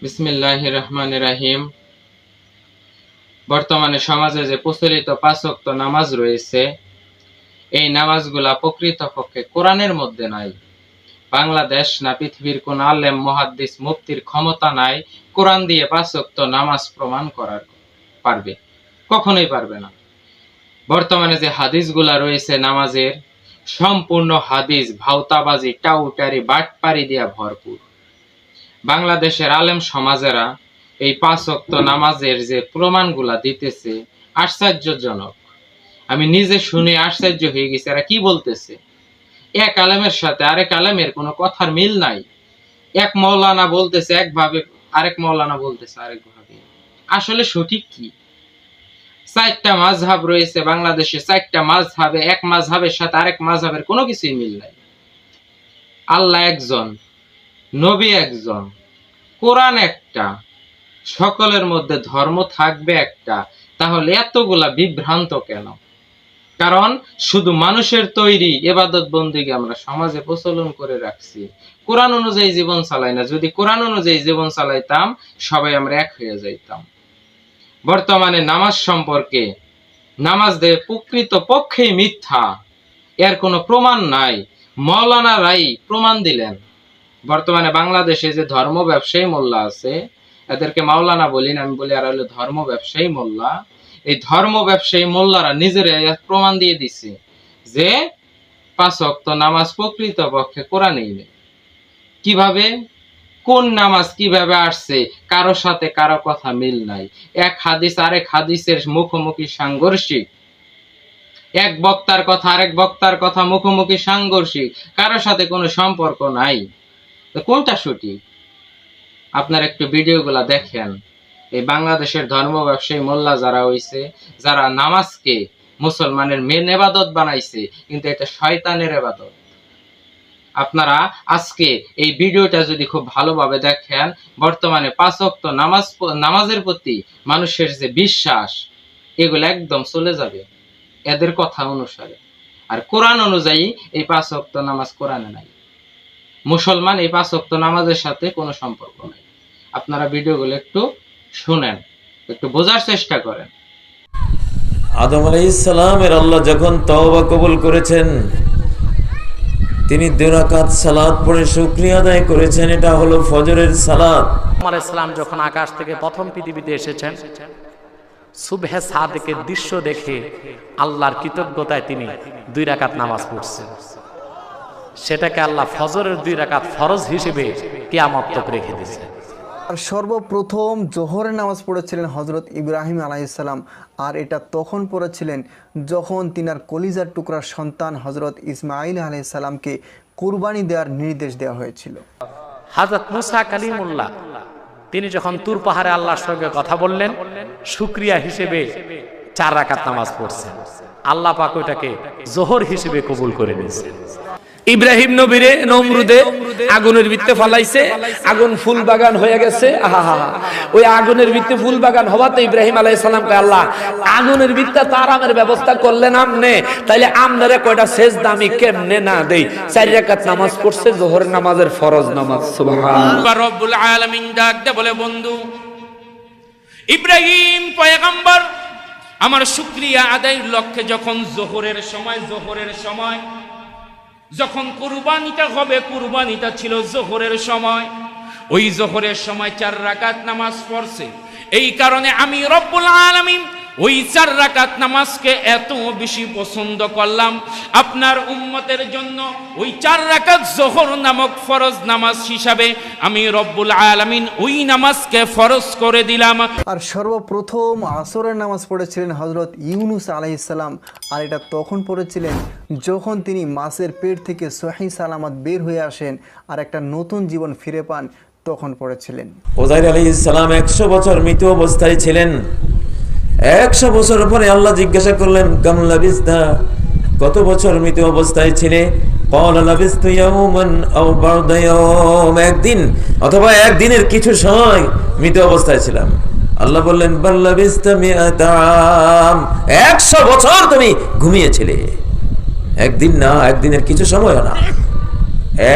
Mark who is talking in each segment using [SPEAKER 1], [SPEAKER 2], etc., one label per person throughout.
[SPEAKER 1] বিসমিল্লাহির রহমানির রহিম। বর্তমানে সমাজে যে প্রচলিত ৫ ওয়াক্ত নামাজ রয়েছে, এই নামাজগুলা প্রকৃতপক্ষে কোরআনের মধ্যে নাই। বাংলাদেশ না পৃথিবীর কোন আলেম, মুহাদ্দিস, মুফতির ক্ষমতা নাই কোরআন দিয়ে ৫ ওয়াক্ত নামাজ প্রমাণ করার পারবে, কখনোই পারবে না। বর্তমানে যে হাদিসগুলা রয়েছে নামাজের, সম্পূর্ণ হাদিস ভাওতাবাজি, টাউটারি, বাটপারি দিয়া ভরপুর। বাংলাদেশের আলেম সমাজেরা এই ৫ ওয়াক্ত নামাজের যে প্রমাণগুলা দিতেছে আশ্চর্যজনক। আমি নিজে শুনে আশ্চর্য হয়ে গেছি, এরা কি বলতেছে। এক আলেমের সাথে আরেক আলেমের কোনো কথার মিল নাই। এক মৌলানা বলতেছে একভাবে, আরেক মৌলানা বলতেছে আরেক ভাবে। আসলে সঠিক কি? ৪টা মাযহাব রয়েছে বাংলাদেশে, ৪টা মাযহাবে এক মাযহাবের সাথে আরেক মাযহাবের কোনো কিছুই মিল নাই। আল্লাহ একজন, নবী একজন, কোরআন একটা, সকলের মধ্যে ধর্ম থাকবে একটা। তাহলে এতগুলা বিভ্রান্ত কেন? কারণ শুধু মানুষের তৈরি ইবাদত বন্দেগী আমরা সমাজে প্রচলন করে রাখছি, কোরআন অনুযায়ী জীবন চালাই না। যদি কোরআন অনুযায়ী জীবন চালাইতাম সবাই আমরা এক হয়ে যাইতাম। বর্তমানে নামাজ সম্পর্কে, নামাজ দিয়ে প্রকৃত পক্ষেই মিথ্যা, এর কোনো প্রমাণ নাই। মৌলানারাই প্রমাণ দিলেন। বর্তমানে বাংলাদেশে যে ধর্ম ব্যবসায়ী মোল্লা আছে, এদেরকে মাওলানা বলি না, আমি বলি আর হলো ধর্ম ব্যবসায়ী মোল্লা। এই ধর্ম ব্যবসায়ী মোল্লারা নিজেরা প্রমাণ দিয়ে দিচ্ছে যে ৫ ওয়াক্ত নামাজ প্রকৃত পক্ষে কোরআনেই নেই। কিভাবে, কোন নামাজ কিভাবে আসছে, কারো সাথে কারো কথা মিল নাই। এক হাদিস আরেক হাদিসের মুখোমুখি সাংঘর্ষিক, এক বক্তার কথা আরেক বক্তার কথা মুখোমুখি সাংঘর্ষিক, কারো সাথে কোনো সম্পর্ক নাই। কোনটা সঠিক? আপনার একটু ভিডিওগুলা দেখেন। এই বাংলাদেশের ধর্ম ব্যবসায়ী মোল্লা যারা হইছে, যারা নামাজকে মুসলমানের মেন ইবাদত বানাইছে, কিন্তু এটা শয়তানের ইবাদত। আপনারা আজকে এই ভিডিওটা যদি খুব ভালোভাবে দেখেন, বর্তমানে ৫ ওয়াক্ত নামাজের প্রতি মানুষের যে বিশ্বাস, এগুলো একদম চলে যাবে এদের কথা অনুসারে। আর কোরআন অনুযায়ী এই ৫ ওয়াক্ত নামাজ কোরআনে নাই। মুসলমান এই ৫ ওয়াক্ত নামাজের সাথে কোনো সম্পর্ক নাই। আপনারা ভিডিওগুলো একটু শুনেন, একটু বোঝার চেষ্টা করেন।
[SPEAKER 2] আদম আলাইহিস সালামের আল্লাহ যখন তওবা কবুল করেছেন, তিনি ২ রাকাত সালাত পড়ে শুকরিয়া আদায় করেছেন। এটা হলো ফজরের সালাত।
[SPEAKER 3] আদম আলাইহিস সালাম যখন আকাশ থেকে প্রথম পৃথিবীতে এসেছেন, সুবহে সাদেকের দৃশ্য দেখে আল্লাহর কৃতজ্ঞতায় তিনি ২ রাকাত নামাজ পড়ছেন। সেটাকে আল্লাহ ফজরের ২ রাকাত ফরজ হিসেবে কিয়ামত তক রেখে দিয়েছেন।
[SPEAKER 4] আর সর্বপ্রথম জোহরের নামাজ পড়েছিলেন হজরত ইব্রাহিম আলাইহিসসালাম। আর এটা তখন পড়েছিলেন যখন তিনার কলিজার টুকরার সন্তান হজরত ইসমাইল আলাইহিসসালামকে কুরবানি দেওয়ার নির্দেশ দেওয়া হয়েছিল।
[SPEAKER 3] হযরত মুসা কালিমুল্লাহ তিনি যখন তুর পাহাড়ে আল্লাহর সঙ্গে কথা বললেন, শুকরিয়া হিসেবে ৪ রাকাত নামাজ পড়ছেন। আল্লাহ পাক ওটাকে জোহর হিসেবে কবুল করে নিয়েছেন।
[SPEAKER 5] ইব্রাহিম নবীরে নমরুদে আগুনের ভিতরে ফালাইছে, আগুন ফুল বাগান হয়ে গেছে। আহা, ওই আগুনের ভিতরে ফুল বাগান হওয়াতে ইব্রাহিম আলাইহিস সালামকে আল্লাহ আগুনের ভিতরে তারামের ব্যবস্থা করলেন। আমনে তাইলে আমনারে কয়টা সেজদা আমি কেমনে না দেই? ৪ রাকাত নামাজ পড়ছে, যোহর নামাজের ফরজ নামাজ। সুবহানাল্লাহ।
[SPEAKER 6] রব্বুল আলামিন ডাক দে বলে, বন্ধু ইব্রাহিম পয়গম্বর আমার শুকরিয়া আদায়ের লক্ষ্যে যখন জোহরের সময় যখন কুরবানিটা হবে, কুরবানিটা ছিল জোহরের সময়, ওই জোহরের সময় ৪ রাকাত নামাজ পড়ছে। এই কারণে আমি রব্বুল আলামিন ওই ৪ রাকাত নামাজকে এত বেশি পছন্দ করলাম, আপনার উম্মতের জন্য ওই ৪ রাকাত জোহর নামক ফরজ নামাজ হিসাবে আমি রব্বুল আলামিন ওই নামাজকে ফরজ করে দিলাম।
[SPEAKER 4] আর সর্বপ্রথম আসরের নামাজ পড়েছিলেন হজরত ইউনুস আলাইহিসসালাম। আর এটা তখন পড়েছিলেন যখন তিনি মাছের পেট থেকে সহি সালামত বের হয়ে আসেন আর একটা নতুন জীবন ফিরে পান, তখন পড়েছিলেন।
[SPEAKER 2] উযাইর আলাইহিস সালাম ১০০ বছর মৃত অবস্থায় ছিলেন। ১০০ বছর পরে আল্লাহ জিজ্ঞাসা করলেন, কাম লাবিস্তা, কত বছর মৃত অবস্থায় ছিলে? ক্বালা লাবিস্তু ইয়াওমান আও বা'দা ইয়াওম, একদিন অথবা একদিনের কিছু সময় মৃত অবস্থায় ছিলাম। আল্লাহ বললেন, বাল লাবিস্তা মিআতা আম, ১০০ বছর তুমি ঘুমিয়েছিলে। একদিন না, একদিনের কিছু সময় না,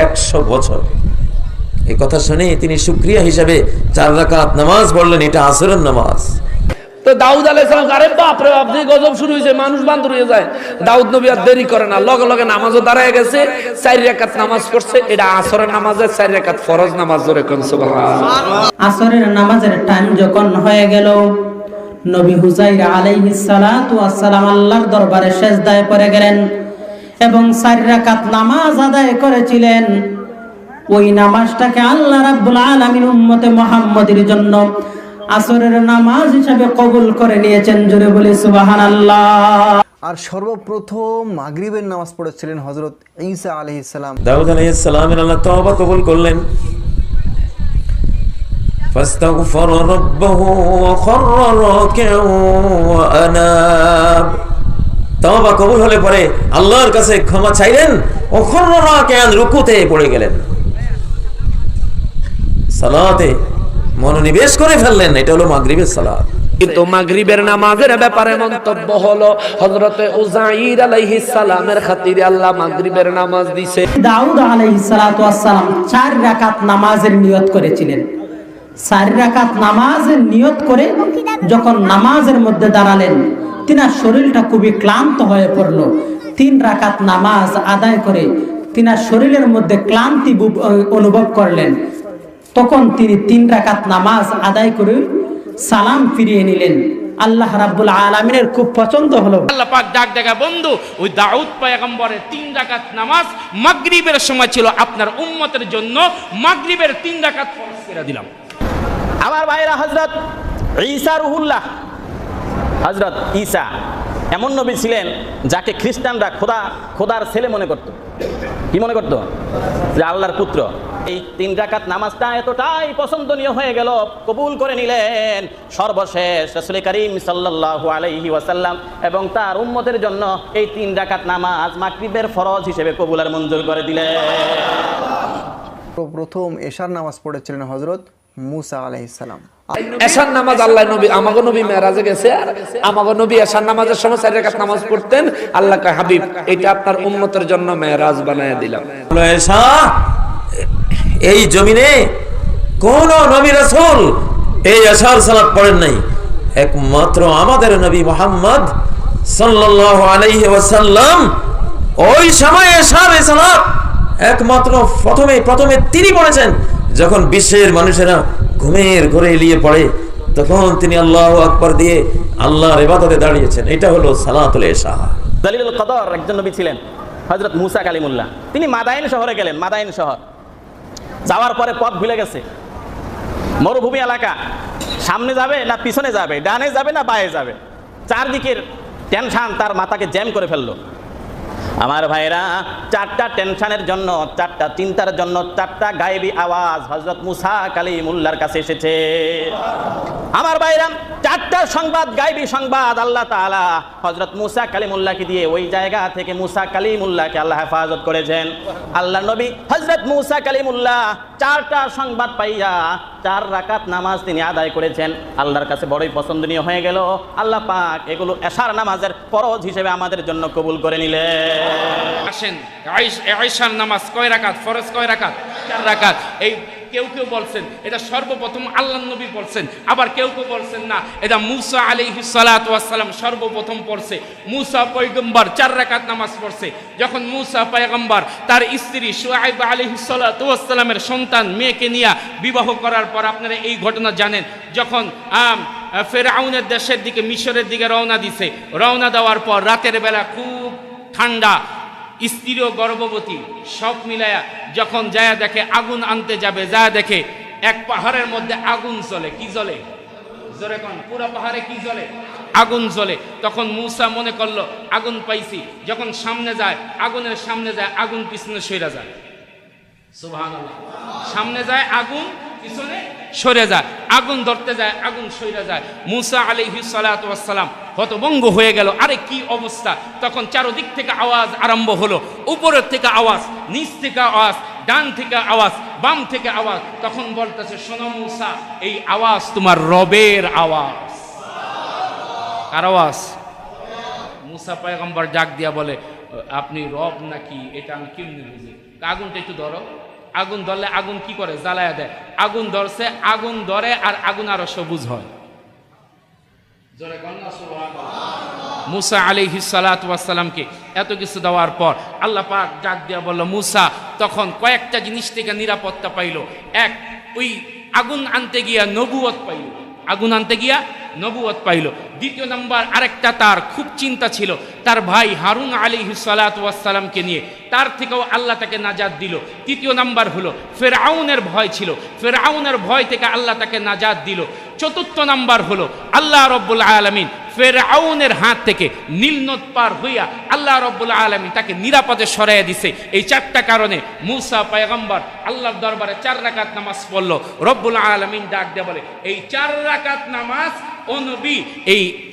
[SPEAKER 2] ১০০ বছর। এই কথা শুনে তিনি শুকরিয়া হিসাবে 4 রাকাত নামাজ পড়লেন, এটা আসরের নামাজ।
[SPEAKER 5] তো দাউদ আলাইহিস সালাম, আরে বাপ রে বাপ, যে গজব শুরু হয়েছে, মানুষ বান্ধব হয়ে যায়। দাউদ নবী আর দেরি করে না, লগে লগে নামাজও দাঁড়ায় গেছে, 4 রাকাত নামাজ পড়ছে। এটা আসরের নামাজের 4 রাকাত ফরজ নামাজ, জোরে কোন সুবহানাল্লাহ।
[SPEAKER 7] আসরের নামাজের টাইম যখন হয়ে গেল, নবী হুজাইর আলাইহিস সালাতু ওয়াস সালাম আল্লাহর দরবারে সিজদায় পড়ে গেলেন এবং 4 রাকাত নামাজ আদায় করেছিলেন। ওই নামাজটাকে আল্লাহ রাব্বুল আলামিন উম্মতে মুহাম্মাদের জন্য আসরের নামাজ হিসেবে কবুল করে নিয়েছেন, জোরে বলি সুবহানাল্লাহ।
[SPEAKER 4] আর সর্বপ্রথম মাগরিবের নামাজ পড়েছিলেন হযরত ঈসা আলাইহিস সালাম।
[SPEAKER 2] দাউদ আলাইহিস সালামের আল্লাহ তওবা কবুল করলেন। ফাস্তাগফারা রাব্বাহু ওয়া খাররা রাকিআন ওয়া আনাব। তওবা কবুল হলে পরে আল্লাহর কাছে ক্ষমা চাইলেন, ও খাররা রাকিআন, রুকুতে পড়ে গেলেন, সালাতে মনোনিবেশ করে ফেললেন। এটা হলো মাগরিবের সালাত।
[SPEAKER 5] কিন্তু মাগরিবের নামাজের ব্যাপারে মন্তব্য হলো, হযরতে উযাইর আলাইহিস সালামের খাতিরে আল্লাহ মাগরিবের নামাজ দিয়েছে।
[SPEAKER 7] দাউদ আলাইহিস সালাতু ওয়াস সালাম 4 রাকাত নামাজের নিয়ত করেছিলেন। 4 রাকাত নামাজের নিয়ত করে যখন নামাজের মধ্যে দাঁড়ালেন, তিনার শরীরটা খুবই ক্লান্ত হয়ে পড়ল। 3 রাকাত নামাজ আদায় করে তিনার শরীরের মধ্যে ক্লান্তি অনুভব করলেন। তখন তিনি 3 রাকাত নামাজ আদায় করে সালাম ফিরিয়ে নিলেন। আল্লাহ রাব্বুল আলামিনের খুব পছন্দ হলো।
[SPEAKER 6] আল্লাহ পাক ডাক দেখা, বন্ধু, ওই দাউদ পয়গম্বরের 3 রাকাত নামাজ মাগরিবের সময় ছিল, আপনার উম্মতের জন্য মাগরিবের 3 রাকাত ফরজ করে দিলাম।
[SPEAKER 8] আমার ভাইরা, হযরত ঈসা রুহুল্লাহ, হযরত ঈসা এমন নবী ছিলেন যাকে খ্রিস্টানরা খোদার ছেলে মনে করত। কি মনে করত? যে আল্লাহর পুত্র। এই 3 রাকাত নামাজটা এতটাই পছন্দনীয় হয়ে গেল, কবুল করে নিলেন। সর্বশেষ রাসূল করিম সাল্লাল্লাহু আলাইহি ওয়াসাল্লাম এবং তার উম্মতের জন্য এই 3 রাকাত নামাজ মাগরিবের ফরজ হিসেবে কবুল আর মঞ্জুর করে দিলেন।
[SPEAKER 4] প্রথম এশার নামাজ পড়েছিলেন হযরত মুসা আলাইহিস সালাম।
[SPEAKER 5] এশার নামাজ আল্লাহ নবী, আমাগো নবী মেরাজে গেছে, আর আমাগো নবী এশার নামাজের সময় 4 রাকাত নামাজ পড়তেন। আল্লাহ কয়, হাবিব, এটা আপনার উম্মতের জন্য মেরাজ বানায়া দিলাম।
[SPEAKER 2] এশা এই জমিনে কোন নবী রাসূল এই এশার সালাত পড়েন নাই, একমাত্র আমাদের নবী মুহাম্মদ সাল্লাল্লাহু আলাইহি ওয়াসাল্লাম ওই সময় এশার সালাত একমাত্র প্রথমে তিনি পড়েছেন। যখন বিশ্বের মানুষেরা ঘুমের ঘোরে এলিয়ে পড়ে, তখন তিনি আল্লাহু আকবার দিয়ে আল্লাহর ইবাদতে দাঁড়িয়েছেন। এটা হলো সালাতুল ইশা।
[SPEAKER 8] দলিলুল কদর একজন নবী ছিলেন, হযরত মুসা কালিমুল্লাহ। তিনি মাদাইন শহরে গেলেন। মাদাইন শহর যাওয়ার পরে পথ ভুলে গেছে, মরুভূমি এলাকা, সামনে যাবে না পিছনে যাবে, ডানে যাবে না বায়ে যাবে, চারদিকের টেনশন তার মাথাকে জ্যাম করে ফেললো। আমার ভাইরা, 4টা টেনশনের জন্য, 4টা চিন্তার জন্য 4টা গায়েবী আওয়াজ হযরত মুসা কালিমুল্লাহর কাছে এসেছে। আমার ভাইরা, 4টা সংবাদ, গায়েবী সংবাদ আল্লাহ তাআলা হযরত মুসা কালিমুল্লাহকে দিয়ে ওই জায়গা থেকে মুসা কালিমুল্লাহকে আল্লাহ হেফাজত করেছেন। আল্লাহ নবী হযরত মুসা কালিমুল্লাহ 4টা সংবাদ পাইয়া 4 রাকাত নামাজ তিনি আদায় করেছেন। আল্লাহর কাছে বড়ই পছন্দনীয় হয়ে গেল। আল্লাহ পাক এগুলো এশার নামাজের ফরজ হিসেবে আমাদের জন্য কবুল করে নিলেন।
[SPEAKER 6] আসেন, আয়েশার নামাজ কয় রাকাত? ফরজ কয় রাকাত? 4 রাকাত। এই কেউ কেউ বলছেন এটা সর্বপ্রথম আল্লাহর নবী পড়ছেন, আবার কেউ কেউ বলছেন না, এটা মুসা আলাইহিস সালাতু ওয়াস সালাম সর্বপ্রথম পড়ছে। মুসা পয়গম্বর 4 রাকাত নামাজ পড়ছে। যখন মুসা পয়গম্বর তার স্ত্রী শুআয়ব আলাইহিস সালাতু ওয়াস সালামের সন্তান মেয়েকে নিয়ে বিবাহ করার পর, আপনারা এই ঘটনা জানেন, যখন ফেরাউনের দেশের দিকে, মিশরের দিকে রওনা দিছে, রওনা দেওয়ার পর রাতের বেলা খুব ঠান্ডা, স্ত্রীও গর্ভবতী, সব মিলায়া যখন যায় দেখে আগুন আনতে যাবে, যা দেখে এক পাহাড়ের মধ্যে আগুন জ্বলে। কি জ্বলে? জোরে কোন? পুরো পাহাড়ে কি জ্বলে? আগুন জ্বলে। তখন মুসা মনে করলো আগুন পাইছি, যখন সামনে যায়, আগুনের সামনে যায়, আগুন পিছনে সরে যায়। সুবহানাল্লাহ। সামনে যায় আগুন, পিছনে সরে যায়, আগুন ধরতে যায়, আগুন সরে যায়। মুসা আলাইহিস সালাতু ওয়াস সালাম হতভম্ব হয়ে গেল, আরে কি অবস্থা। তখন চারদিক থেকে আওয়াজ আরম্ভ হলো, উপরের থেকে আওয়াজ, নিচ থেকে আওয়াজ, ডান থেকে আওয়াজ, বাম থেকে আওয়াজ। তখন বলতেছে, শোনো মুসা, এই আওয়াজ তোমার রবের আওয়াজ। কার আওয়াজ? মুসা পয়গম্বর ডাক দিয়া বলে, আপনি রব নাকি এটা আমি কেমনি বুঝি? আগুনটা একটু ধরো। আগুন ধরলে আগুন কি করে? জ্বালায়া দেয়। আগুন ধরছে, আগুন ধরে আর আগুন আরো সবুজ হয়। মুসা আলাইহিস সালাতু ওয়াস সালামকে এত কিছু দেওয়ার পর আল্লাহ পাক ডাক দিয়া বলল, মুসা তখন কয়েকটা জিনিস থেকে নিরাপত্তা পাইল। এক, ওই আগুন আনতে গিয়া নবুয়ত পাইল, আগুন আনতে গিয়া নবুয়ত পাইল। দ্বিতীয় নাম্বার, আরেকটা তার খুব চিন্তা ছিল তার ভাই হারুন আলাইহিস সালাতু ওয়াস সালামকে নিয়ে, তার থেকেও আল্লাহ তাকে নাজাত দিল। তৃতীয় নাম্বার হলো ফেরাউনের ভয় ছিল, ফেরাউনের ভয় থেকে আল্লাহ তাকে নাজাত দিল। চতুর্থ নাম্বার হলো আল্লাহ রব্বুল আলামিন ফেরাউনের হাত থেকে নীল নদ পার হইয়া আল্লাহ রব্বুল আলামিন তাকে নিরাপদে সরাইয়া দিছে। এই চারটা কারণে মুসা পয়গম্বর আল্লাহর দরবারে 4 রাকাত নামাজ পড়ল। রব্বুল আলামিন ডাক দিয়ে বলে, এই 4 রাকাত নামাজ ও নবী,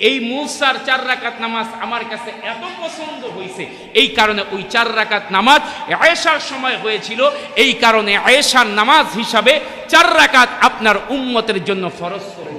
[SPEAKER 6] এই মুসার 4 রাকাত নামাজ আমার কাছে এত পছন্দ হয়েছে, এই কারণে ওই 4 রাকাত নামাজ আয়েশার সময় হয়েছিল, এই কারণে আয়েশার নামাজ হিসাবে 4 রাকাত আপনার উম্মতের জন্য ফরজ করে